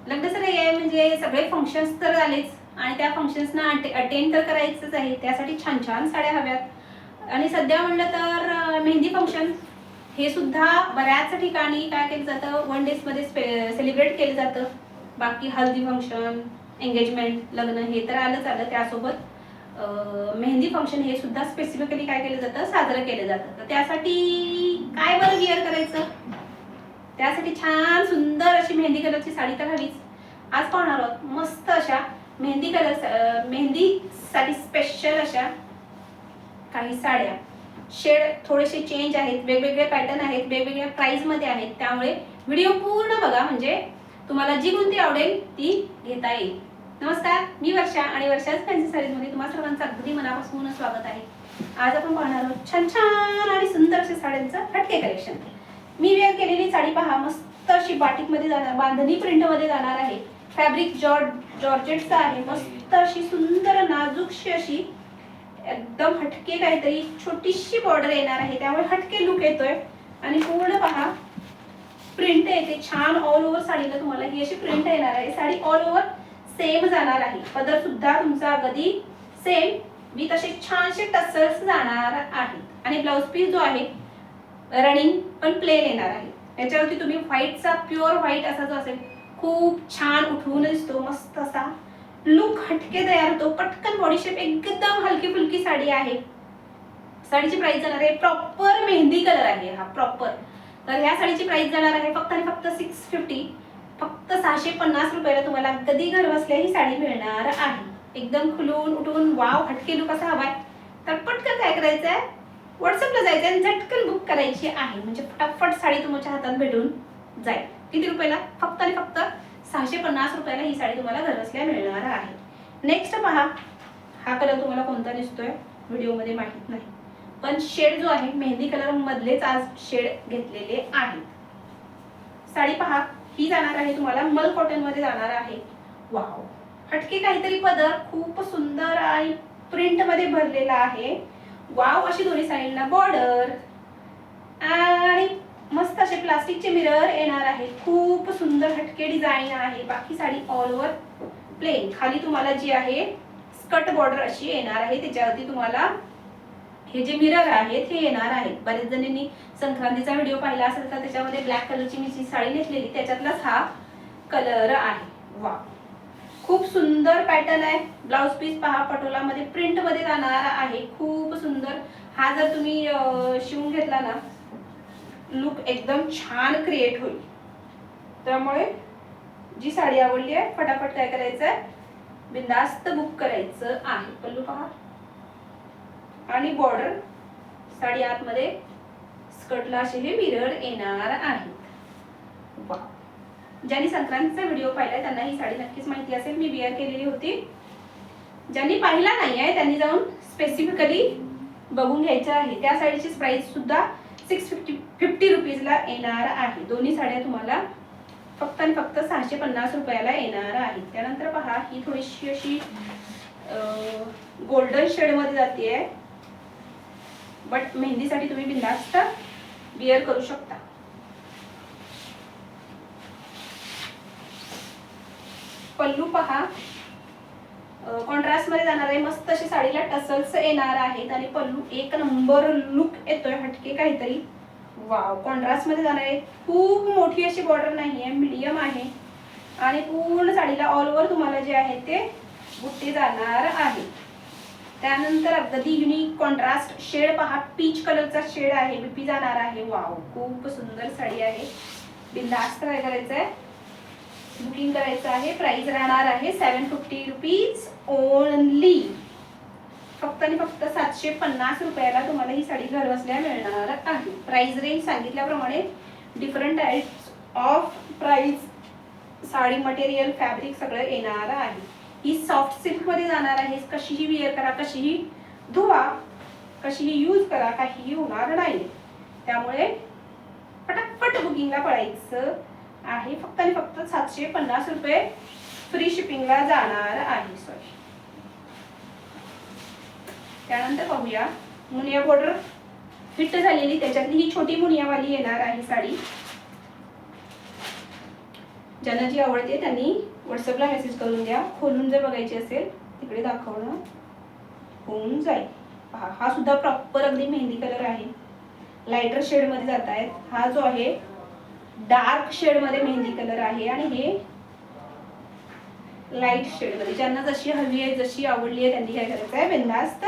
लग्नसराई आहे म्हणजे सगळे फंक्शन्स तर आलेच आणि त्या फंक्शन्सना अटेंड तर करायचंच आहे, त्यासाठी छान छान साड्या हव्यात. आणि सध्या म्हणलं तर मेहंदी फंक्शन हे सुद्धा बऱ्याच ठिकाणी काय केलं जातं, 1 डेजमध्ये सेलिब्रेट केलं जातं. बाकी हल्दी फंक्शन, एंगेजमेंट, लग्न हे तर आलंच आलं, त्यासोबत मेहंदी फंक्शन हे सुद्धा स्पेसिफिकली काय केलं जातं, साजरं केलं जातं. तर त्यासाठी काय बरं विअर करायचं, त्यासाठी छान सुंदर अशी मेहंदी कलरची साडी तर हवीच. आज पाहणार आहोत मस्त अशा मेहंदीसाठी स्पेशल अशा काही साड्या. शेड थोडेसे चेंज आहेत, वेगवेगळे पॅटर्न आहेत, वेगवेगळ्या प्राइस मध्ये आहेत, त्यामुळे व्हिडिओ पूर्ण बघा म्हणजे तुम्हाला जी कोणती आवडेल ती घेता येईल. नमस्कार, मी वर्षा आणि वर्षाच फॅन्सी साडीज मध्ये तुम्हा सर्वांचं अगदी मनापासून स्वागत आहे. आज आपण पाहणार आहोत छान छान आणि सुंदर अशा साड्यांचं हटके कलेक्शन. मी वेअर केलेली साडी पहा, मस्त अशी बाटिक मध्ये जाणार, बांधणी प्रिंट मध्ये जाणार आहे. फॅब्रिक जॉर्जेटचा आहे, मस्त अशी सुंदर नाजूकशी अशी एकदम हटके काहीतरी छोटीशी बॉर्डर येणार आहे, त्यामुळे हटके लुक येतोय. आणि पूर्ण पहा प्रिंट येते छान ऑल ओव्हर साडीला, तुम्हाला ही अशी प्रिंट येणार आहे. साडी ऑल ओव्हर सेम जाणार आहे, पदर सुद्धा तुमचा गदी सेम विथ असे छानसे टसल्स जाणार आहेत. आणि ब्लाउज पीस जो आहे रनिंग पण प्लेन येणार आहे. याच्यावरती तुम्ही व्हाईटचा प्युअर व्हाईट असा जो असेल खूप छान उठवून दिसतो, मस्त असा लुक हटके तयार होतो. पटकन बॉडी शेप, एकदम हलकी फुलकी साडी आहे. साडीची प्राइस जाणार आहे, प्रॉपर मेहंदी कलर आहे हा प्रॉपर. तर ह्या साडीची प्राइस जाणार आहे फक्त आणि फक्त 650, फक्त 650 रुपयाला तुम्हाला कधी घर बसल्या ही साडी मिळणार आहे. एकदम खुलून उठून वाव हटके लुक असा हवाय तर पटकन काय करायचंय, व्हॉट्सअपला जायचं आणि झटकन बुक करायची आहे, म्हणजे फटाफट साडी तुमच्या हातात भेटून जाईल. किती रुपयाला, फक्त आणि फक्त 650 रुपयाला ही साडी तुम्हाला घरबसल्या मिळणार आहे. नेक्स्ट पहा, हा कलर तुम्हाला कोणता दिसतोय व्हिडिओ मध्ये माहित नाही, पण शेड जो आहे मेहंदी कलर मधलेच आज शेड घेतलेले आहेत. साडी पहा, ही जाणार आहे तुम्हाला मल कॉटन मध्ये जाणार आहे. वाव हटके काहीतरी पदर, खूप सुंदर आणि प्रिंट मध्ये भरलेला आहे. वाव अशी दोन्ही साईडला बॉर्डर आणि मस्त असे प्लास्टिकचे मिरर येणार आहे. खूप सुंदर हटके डिझाइन आहे. बाकी साडी ऑल ओव्हर प्लेन, खाली तुम्हाला जी आहे स्कर्ट बॉर्डर अशी येणार आहे, त्याच्यावरती तुम्हाला हे जे मिरर आहेत हे येणार आहेत. बरेच जणांनी संक्रांतीचा व्हिडिओ पाहिला असेल तर त्याच्यामध्ये ब्लॅक कलरची मी जी साडी नेसलेली त्याच्यातलाच हा कलर आहे. वा खूप सुंदर पॅटर्न आहे. ब्लाउज पीस पहा पटोला मध्ये प्रिंट मध्ये जाणार आहे, खूप सुंदर. हा जर तुम्ही शिवून घेतला ना लुक एकदम छान क्रिएट होईल. त्यामुळे जी साडी आवडली आहे फटाफट काय करायचंय, बिंदास्त बुक करायचं आहे. पल्लू पहा आणि बॉर्डर, साडी आतमध्ये स्कर्टला असे हे मिरर येणार आहेत. ज्यांनी संक्रांतीचा व्हिडिओ पाहिलाय त्यांना ही साडी नक्कीच माहिती असेल, मी वेअर केलेली होती. ज्यांनी पाहिला नाही आहे त्यांनी जाऊन स्पेसिफिकली बघून घ्यायचं आहे. त्या साडीची प्राइस सुद्धा 650 रुपीजला येणार आहे. दोन्ही साड्या तुम्हाला फक्त आणि फक्त 650 रुपयाला येणार आहेत. त्यानंतर पहा ही थोडीशी अशी गोल्डन शेड मध्ये जाते, बट मेहंदीसाठी तुम्ही बिंदास्त विअर करू शकता. पल्लू पहा कॉन्ट्रास्ट मध्ये जाणार आहे, मस्त अशी साडीला टसल्स येणार आहेत आणि पल्लू एक नंबर लुक येतोय हटके काहीतरी. वाव कॉन्ट्रास्ट मध्ये जाणार आहे, खूप मोठी अशी बॉर्डर नाहीये, मीडियम आहे आणि पूर्ण साडीला ऑल ओव्हर तुम्हाला जे आहे ते बुट्टी जाणार आहे. त्यानंतर अगदी युनिक कॉन्ट्रास्ट शेड पहा, पीच कलरचा शेड आहे, बीपी जाणार आहे. वाव खूप सुंदर साडी आहे. बिंदास्त काय करायचंय, बुकिंग करायचं आहे. प्राइस राहणार आहे 750 रुपीज ओनली, फक्त आणि फक्त 750 रुपयाला तुम्हाला ही साडी घर बसल्या मिळणार आहे. प्राइस रेंज सांगितल्याप्रमाणे different types of price, sari material fabric सगळं येणार आहे. ही सॉफ्ट सिल्क मध्ये जाणार आहे, कशीही वेअर करा, कशीही धुवा, कशीही यूज करा, काहीही होणार नाही. त्यामुळे फटाफट बुकिंगला पळायचं आहे. फक्त आणि फक्त 750 रुपये फ्री शिपिंगला जाणार आहे. सॉरी. त्यानंतर पाहूया मुनिया बॉर्डर फिट झालेली, त्याच्यातली ही छोटी मुनियावाली येणार आहे साडी. ज्यांना जी आवडते त्यांनी व्हॉट्सअपला मेसेज करून द्या. खोलून जर बघायची असेल तिकडे दाखवणं होऊन जाईल. पहा, हा सुद्धा प्रॉपर अगदी मेहंदी कलर आहे. लाइटर शेड मध्ये जात आहेत. हा जो आहे डार्क शेड मध्ये मेहंदी कलर आहे आणि हे लाईट शेड मध्ये. ज्यांना जशी हवी आहे जशी आवडली आहे त्यांनी काय करायचं आहे, बिनधास्त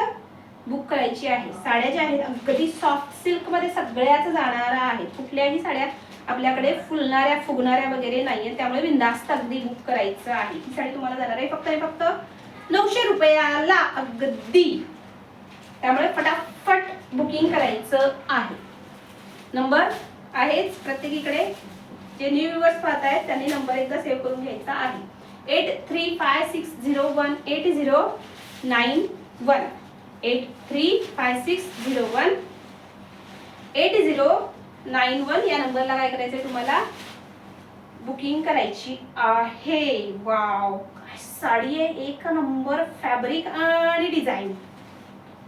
बुक करायची आहे. साड्या ज्या आहेत अगदी सॉफ्ट सिल्क मध्ये सगळ्याच जाणाऱ्या आहेत. कुठल्याही साड्या आपल्याकडे फुलणाऱ्या फुगणाऱ्या वगैरे नाहीये, त्यामुळे बिनधास्त अगदी बुक करायचं आहे. ही साडी तुम्हाला जाणार आहे फक्त 900 रुपयाला अगदी. त्यामुळे फटाफट बुकिंग करायचं आहे. नंबर आहेच प्रत्येकीकडे. जे न्यू व्ह्यूअर्स पाहत आहेत त्यांनी नंबर एकदा सेव्ह करून घ्यायचा आहे. 8356018091 8356018091 या नंबरला काय करायचंय तुम्हाला, बुकिंग करायची आहे. वाव, साडी आहे एक नंबर. फॅब्रिक आणि डिझाईन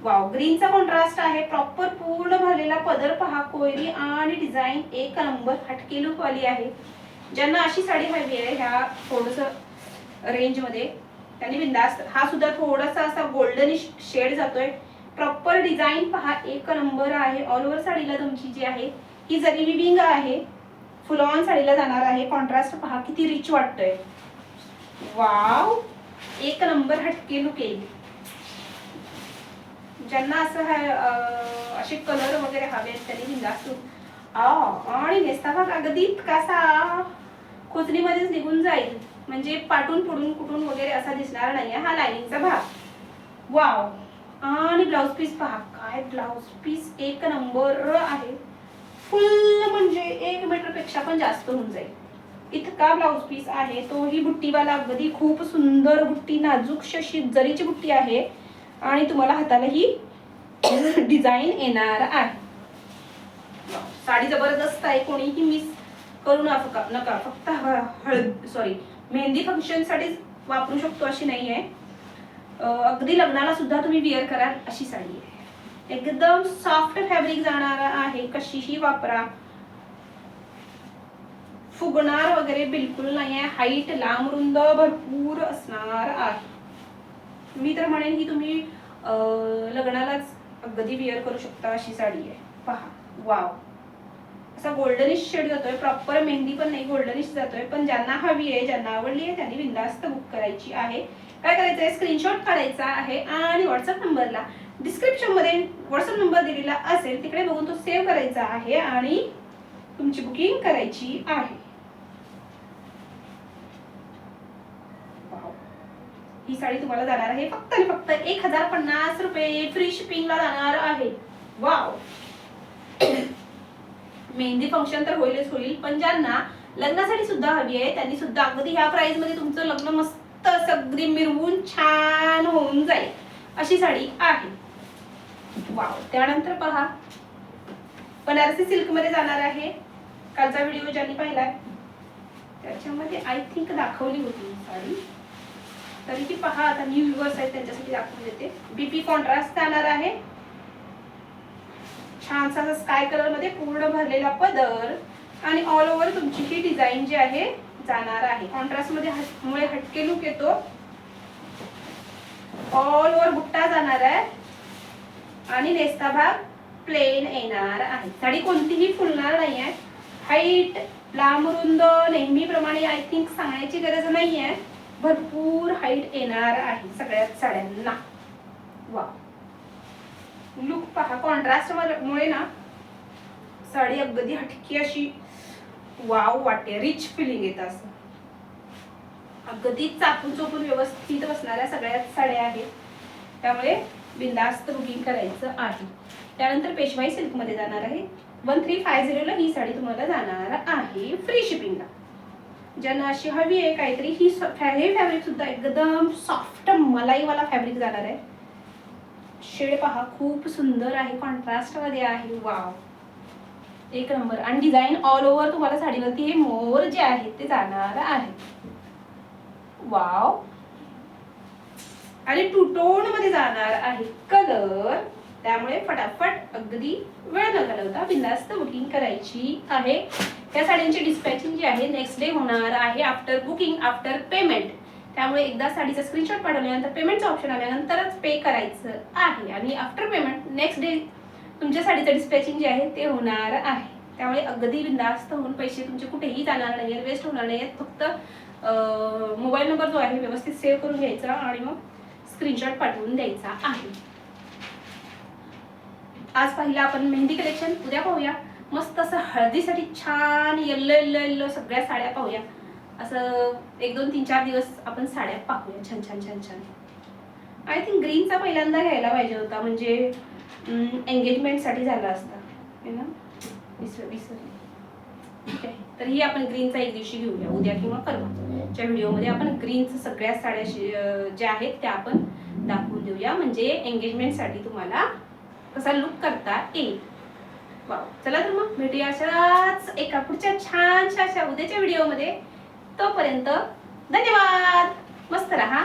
वाव. ग्रीनचा कॉन्ट्रास्ट आहे. प्रॉपर पूर्ण भरलेला पदर पहा. कोयरी आणि डिझाईन एक नंबर. हटके लुक वाली आहे. ज्यांना अशी साडी हवी आहे ह्या थोडस रेंज मध्ये त्यांनी बिंदास्त. हा सुद्धा थोडासा असा गोल्डन शेड जातोय. प्रॉपर डिझाईन पहा एक नंबर आहे. ऑल ओव्हर साडीला तुमची जी आहे ही जरी विविंग आहे. फुल ऑन साडीला जाणार आहे. कॉन्ट्रास्ट पहा किती रिच वाटतोय. वाव, एक नंबर हटके लुक येईल. ज्यांना असं असे कलर वगैरे हवेत त्यांनी बिंदास्त. आणि नेसता भाग अगदी कसा खोचणीमध्येच निघून जाईल. म्हणजे पाटून पुडून कुठून वगैरे असा दिसणार नाहीये हा लाइनिंगचा भाग. वाव, आणि ब्लाउज पीस पहा. काय ब्लाउज पीस एक नंबर आहे. फुल म्हणजे 1 मीटर पेक्षा पण जास्त होऊन जाईल इतका ब्लाउज पीस आहे. तोही बुट्टीवाला अगदी खूप सुंदर बुट्टी, नाजूक अशी जरीची बुट्टी आहे. आणि तुम्हाला हाताला ही डिझाईन येणार आहे. साडी जबरदस्त आहे. कोणीही मिस करू नका. फक्त मेहंदी फंक्शन साठी वापरू शकतो अशी नाही आहे. अगदी लग्नाला सुद्धा तुम्ही वेअर कराल अशी साडी आहे. एकदम सॉफ्ट फॅब्रिक जाणार आहे. कशीही वापरा, फुगणार वगैरे बिलकुल नाही आहे. हाईट लांब रुंद भरपूर असणार आहे. मी तर म्हणेन की तुम्ही लग्नालाच अगदी वेअर करू शकता अशी साडी आहे. पहा, वाव, असा गोल्डनिश शेड जातोय. प्रॉपर मेहंदी पण नाही, गोल्डनिश जातोय. पण ज्यांना हवी आहे, ज्यांना आवडली आहे त्यांनी बिनधास्त बुक करायची आहे. काय करायचंय, स्क्रीनशॉट काढायचा आहे आणि व्हॉट्सअप नंबरला डिस्क्रिप्शन मध्ये व्हॉट्सअप नंबर दिलेला असेल तिकडे बघून तो सेव्ह करायचा आहे आणि तुमची बुकिंग करायची आहे. ही साडी तुम्हाला जाणार आहे फक्त आणि फक्त 1050 रुपये. फ्री शिपिंगला जाणार आहे. वाव, मेहंदी फंक्शन तर होईलच होईल, पण ज्यांना लग्नासाठी सुद्धा हवी आहे त्यांनी सुद्धा अगदी ह्या प्राइस मध्ये तुमचं लग्न मस्त सगळी मिरवून छान होऊन जाईल अशी साडी आहे. वाव, त्यानंतर पहा बनारसी सिल्क मध्ये जाणार आहे. कालचा व्हिडिओ ज्यांनी पाहिलाय त्याच्यामध्ये आय थिंक दाखवली होती साडी, तरी ती पहा. आता न्यू व्ह्यूअर्स आहेत त्यांच्यासाठी दाखवून देते. बीपी कॉन्ट्रास्ट जाणार आहे. छानसा स्काय कलर मध्ये पूर्ण भरलेला पदर आणि ऑल ओव्हर तुमची ही डिझाईन जी आहे जाणार आहे. कॉन्ट्रास्ट मध्ये मुळे हटके लुक येतो. ऑल ओव्हर बुट्टा जाणार आहे आणि नेस्ता भाग प्लेन येणार आहे. साडी कोणतीही फुलणार नाही आहे. हाईट लांब रुंद नेहमीप्रमाणे आय थिंक सांगण्याची गरज नाही आहे. भरपूर हाईट येणार आहे सगळ्याच साड्यांना. वा, लुक पहा. कॉन्ट्रास्ट मुळे ना साडी अगदी हटकी अशी वाव वाटते. रिच फिलिंग येत. असं अगदी चापून चोपून व्यवस्थित बसणाऱ्या सगळ्याच साड्या आहेत. त्यामुळे बिंदास्त बुकिंग करायचं आहे. त्यानंतर पेशवाई सिल्क मध्ये जाणार आहे. 1350 ला ही साडी तुम्हाला जाणार आहे फ्री शिपिंगला. ज्यांना अशी हवी आहे काहीतरी, ही फॅब्रिक सुद्धा एकदम सॉफ्ट मलाईवाला फॅब्रिक जाणार आहे. शेड पहा खूप सुंदर आहे. कॉन्ट्रास्ट मध्ये आहे. वाव, एक नंबर. आणि डिझाईन ऑल ओव्हर तुम्हाला साडीवरती हे मोर जे आहेत ते जाणार आहे. वाव, आणि टू टोन मध्ये जाणार आहे. कलर त्यामुळे फटाफट अगदी वेळ न घालवता बिंदास्त बुकिंग करायची आहे. या साड्यांची डिस्पॅचिंग जी आहे नेक्स्ट डे होणार आहे आफ्टर बुकिंग आफ्टर पेमेंट. त्यामुळे एकदा साडीचा स्क्रीनशॉट पाठवल्यानंतर पेमेंटचा ऑप्शन आल्यानंतरच पे करायचं आहे आणि आफ्टर पेमेंट नेक्स्ट डे तुमच्या साडीचं डिस्पॅचिंग जे आहे ते होणार आहे. त्यामुळे अगदी बिंदास्त होऊन पैसे तुमचे कुठेही जाणार नाही, वेस्ट होणार नाही. फक्त मोबाईल नंबर जो आहे व्यवस्थित सेव्ह करून घ्यायचा आणि मग स्क्रीनशॉट पाठवून द्यायचा आहे. आज पाहिलं आपण मेहंदी कलेक्शन. उद्या पाहूया मस्त असं हळदीसाठी छान येल्लो येल्लो येल्लो सगळ्या साड्या पाहूया. असं 1 2 3 4 दिवस आपण साड्या पाहूया छान छान छान छान. आय थिंक ग्रीनचा पहिल्यांदा घ्यायला पाहिजे होता, म्हणजे एंगेजमेंटसाठी झाला असता है ना. विसरली. ठीक आहे, तर ही आपण ग्रीनचा एक दिवशी घेऊया, उद्या किंवा परवाच्या व्हिडिओमध्ये आपण ग्रीनचं सगळ्या साड्या ज्या आहेत त्या आपण दाखवून देऊया, म्हणजे एंगेजमेंटसाठी तुम्हाला कसा लुक करता येईल. वाव, चला तर मग भेटूया अशाच एका पुढच्या छानशा अशा उद्याच्या व्हिडिओमध्ये. तोपर्यंत धन्यवाद. मस्त रहा.